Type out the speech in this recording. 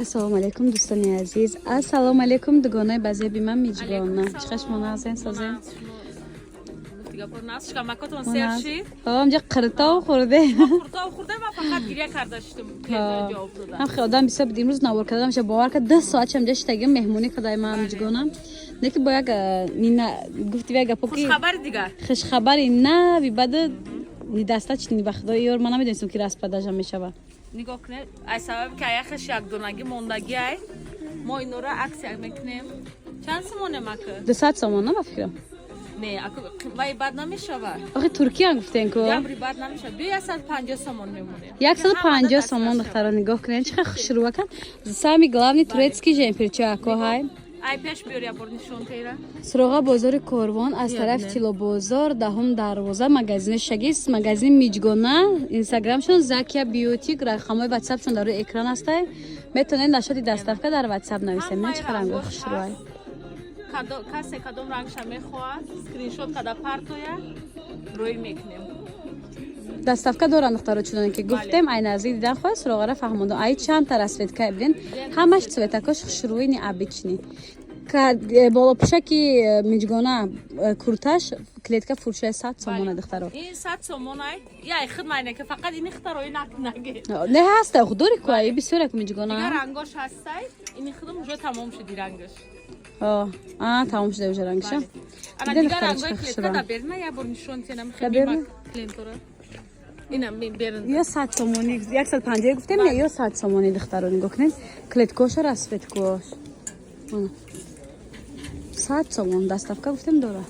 ассалому алайкум дӯстони азиз. Ассалому алайкум дугонаи базеби ман миҷгона. Чиқаш моназен созем. Ҳамҷа қиртов хӯрде. Ҳам одам бисёр буд имрӯз навор кардам ша бовар кард 2 соат ҳамҷа штагим меҳмонӣ кадай ман миҷгонам. Неки бо як нина гуфти як гапо ки хушхабари на вибаду ни даста чини ба худои ёр ман намедонистам ки распадажа мешава. نگاه کنه ای سبب که یخش یک دونگی موندگی ای ما اینو را عکس یک میکنیم چند سمونه مکه 200 سومون نه بفکرم نه وای بد نمیشه آخه ترکیه هم گفتین کو جبری بد نمیشه 150 سومون میمونه 150 سومون دخترا نگاه کنین چقدر خوشرو کن самый главный турецкий жемпирча ко ҳай ай пеш биёр я бор нишон тера суроға бозори корвон аз тараф тило бозор даҳум дарвоза магазин шагис магазин миҷгона инстаграмшон закия бьюти рақамҳои ватсапшон дар рӯи экран астай метавонед нашоди доставка дар ватсап нависем мен чӣ ранго хушрӯай касе кадом рангша мехоҳад скриншот када партоя рӯй мекунем доставка доранд духтаро чуноне ки гуфтем ай наздик дидан хоҳад суроғара фаҳмондам ай чандта расветка бидин ҳамаш цветакош хушрӯи необычный болопӯшаки миҷгона курташ клетка фурӯшаи 100 сомона духтаро ин 100 сомонай яй хидмайне ки фақат ини хитарои накнаги не ҳаста худори ку ай бисёр як миҷгона дигар рангош ҳастай ини хидм уже тамом шуди рангош тамом шуда уже рангша ана дигар рангои клетка да берна я бор нишон тенам хидма клентора اینم برن یا 100 سومونی 150 گفتم نه یا 100 سومونی دخترو نگاه کنین کلیتکوش و رسفتکوش 100 سومون دستافکا گفتم داره